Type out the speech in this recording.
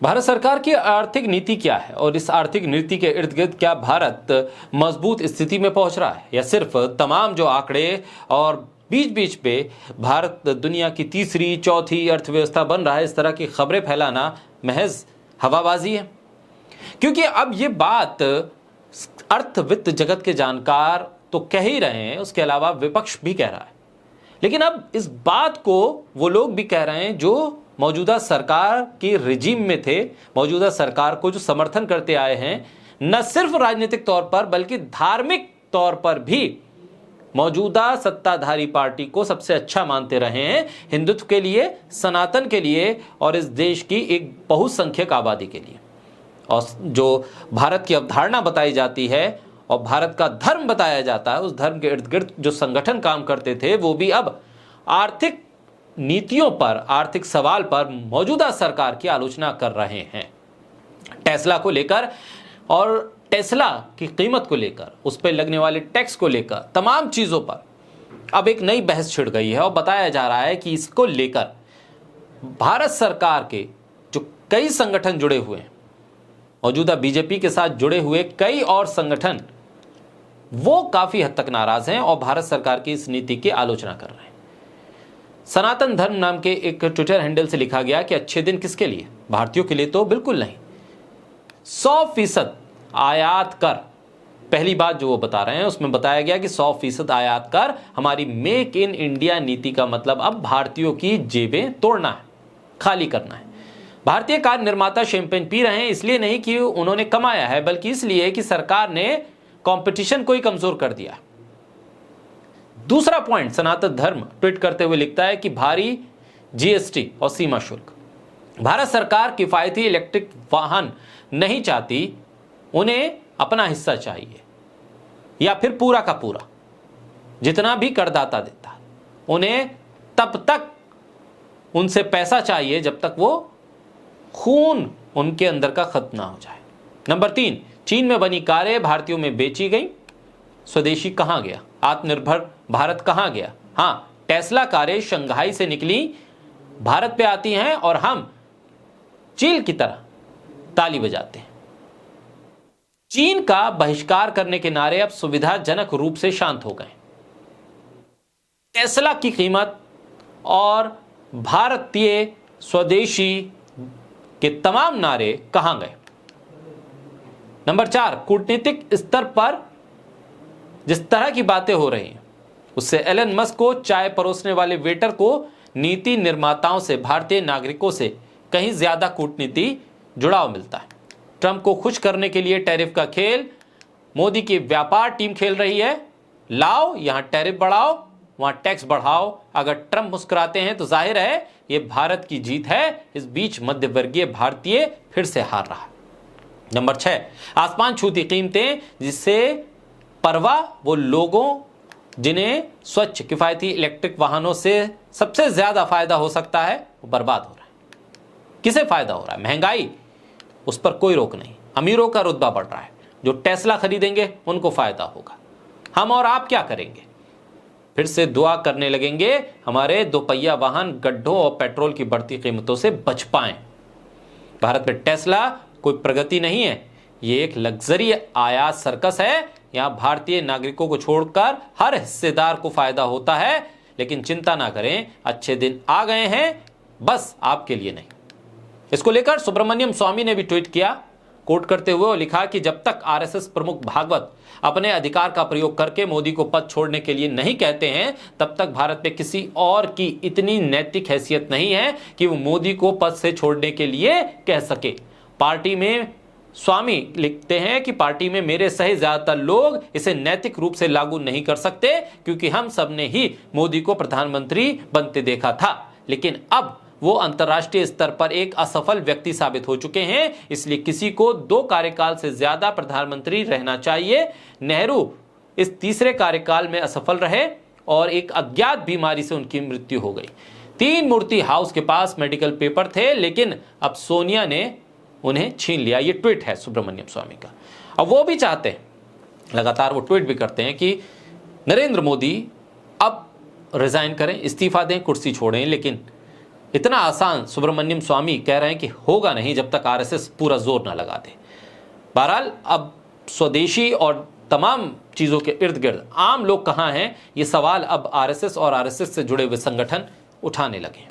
भारत सरकार की आर्थिक नीति क्या है और इस आर्थिक नीति के इर्द गिर्द क्या भारत मजबूत स्थिति में पहुंच रहा है या सिर्फ तमाम जो आंकड़े और बीच बीच पे भारत दुनिया की तीसरी चौथी अर्थव्यवस्था बन रहा है, इस तरह की खबरें फैलाना महज हवाबाजी है। क्योंकि अब ये बात अर्थ वित्त जगत के जानकार तो कह ही रहे हैं, उसके अलावा विपक्ष भी कह रहा है, लेकिन अब इस बात को वो लोग भी कह रहे हैं जो मौजूदा सरकार की रिजीम में थे, मौजूदा सरकार को जो समर्थन करते आए हैं, न सिर्फ राजनीतिक तौर पर बल्कि धार्मिक तौर पर भी मौजूदा सत्ताधारी पार्टी को सबसे अच्छा मानते रहे हैं हिंदुत्व के लिए, सनातन के लिए और इस देश की एक बहुसंख्यक आबादी के लिए। और जो भारत की अवधारणा बताई जाती है और भारत का धर्म बताया जाता है, उस धर्म के इर्द गिर्द जो संगठन काम करते थे वो भी अब आर्थिक नीतियों पर, आर्थिक सवाल पर मौजूदा सरकार की आलोचना कर रहे हैं। टेस्ला को लेकर और टेस्ला की कीमत को लेकर, उस पर लगने वाले टैक्स को लेकर, तमाम चीजों पर अब एक नई बहस छिड़ गई है और बताया जा रहा है कि इसको लेकर भारत सरकार के जो कई संगठन जुड़े हुए हैं, मौजूदा बीजेपी के साथ जुड़े हुए कई और संगठन, वो काफी हद तक नाराज हैं और भारत सरकार की इस नीति की आलोचना कर रहे हैं। सनातन धर्म नाम के एक ट्विटर हैंडल से लिखा गया कि अच्छे दिन किसके लिए? भारतीयों के लिए तो बिल्कुल नहीं। 100% आयात कर, पहली बात जो वो बता रहे हैं उसमें बताया गया कि 100% आयात कर हमारी मेक इन इंडिया नीति का मतलब अब भारतीयों की जेबें तोड़ना है, खाली करना है। भारतीय कार निर्माता शैंपेन पी रहे हैं इसलिए नहीं कि उन्होंने कमाया है, बल्कि इसलिए कि सरकार ने कंपटीशन को ही कमजोर कर दिया। दूसरा पॉइंट, सनातन धर्म ट्वीट करते हुए लिखता है कि भारी जीएसटी और सीमा शुल्क, भारत सरकार किफायती इलेक्ट्रिक वाहन नहीं चाहती, उन्हें अपना हिस्सा चाहिए या फिर पूरा का पूरा जितना भी करदाता देता है, उन्हें तब तक उनसे पैसा चाहिए जब तक वो खून उनके अंदर का खत्म ना हो जाए। नंबर 3, चीन में बनी कारें भारतीयों में बेची गई, स्वदेशी कहां गया? आत्मनिर्भर भारत कहां गया? हां, टेस्ला कारें शंघाई से निकली, भारत पे आती हैं और हम चील की तरह ताली बजाते हैं। चीन का बहिष्कार करने के नारे अब सुविधाजनक रूप से शांत हो गए। टेस्ला की कीमत और भारतीय स्वदेशी के तमाम नारे कहां गए? नंबर 4, कूटनीतिक स्तर पर जिस तरह की बातें हो रही हैं उससे एलन मस्क को, चाय परोसने वाले वेटर को, नीति निर्माताओं से, भारतीय नागरिकों से कहीं ज्यादा कूटनीति जुड़ाव मिलता है। ट्रंप को खुश करने के लिए टैरिफ का खेल मोदी की व्यापार टीम खेल रही है। लाओ यहां टैरिफ बढ़ाओ, वहां टैक्स बढ़ाओ। अगर ट्रंप मुस्कुराते हैं तो जाहिर है यह भारत की जीत है। इस बीच मध्यवर्गीय भारतीय फिर से हार रहा है। नंबर 6, आसमान छूती कीमतें, जिससे परवाह वो लोगों जिन्हें स्वच्छ किफायती इलेक्ट्रिक वाहनों से सबसे ज्यादा फायदा हो सकता है, वो बर्बाद हो रहा है। किसे फायदा हो रहा है? महंगाई, उस पर कोई रोक नहीं। अमीरों का रुतबा बढ़ रहा है, जो टेस्ला खरीदेंगे उनको फायदा होगा। हम और आप क्या करेंगे? फिर से दुआ करने लगेंगे हमारे दोपहिया वाहन गड्ढों और पेट्रोल की बढ़ती कीमतों से बच पाएं। भारत में टेस्ला कोई प्रगति नहीं है, ये एक लग्जरी आयात सर्कस है। यहां भारतीय नागरिकों को छोड़कर हर हिस्सेदार को फायदा होता है। लेकिन चिंता ना करें, अच्छे दिन आ गए हैं, बस आपके लिए नहीं। इसको लेकर सुब्रमण्यम स्वामी ने भी ट्वीट किया, कोट करते हुए लिखा कि जब तक आरएसएस प्रमुख भागवत अपने अधिकार का प्रयोग करके मोदी को पद छोड़ने के लिए नहीं कहते हैं, तब तक भारत में किसी और की इतनी नैतिक हैसियत नहीं है कि वो मोदी को पद से छोड़ने के लिए कह सके। पार्टी में स्वामी लिखते हैं कि पार्टी में मेरे सहित ज्यादातर लोग इसे नैतिक रूप से लागू नहीं कर सकते, क्योंकि हम सब ने ही मोदी को प्रधानमंत्री बनते देखा था, लेकिन अब वो अंतर्राष्ट्रीय स्तर पर एक असफल व्यक्ति साबित हो चुके हैं। इसलिए किसी को 2 कार्यकाल से ज्यादा प्रधानमंत्री रहना चाहिए। नेहरू इस तीसरे कार्यकाल में असफल रहे और एक अज्ञात बीमारी से उनकी मृत्यु हो गई। 3 मूर्ति हाउस के पास मेडिकल पेपर थे, लेकिन अब सोनिया ने उन्हें छीन लिया। ये ट्वीट है सुब्रमण्यम स्वामी का। अब वो भी चाहते हैं, लगातार वो ट्वीट भी करते हैं कि नरेंद्र मोदी अब रिजाइन करें, इस्तीफा दें, कुर्सी छोड़ें, लेकिन इतना आसान सुब्रमण्यम स्वामी कह रहे हैं कि होगा नहीं जब तक आरएसएस पूरा जोर ना लगा दे। बहरहाल अब स्वदेशी और तमाम चीज़ों के इर्द गिर्द आम लोग कहाँ हैं, ये सवाल अब आरएसएस और आरएसएस से जुड़े हुए संगठन उठाने लगे हैं।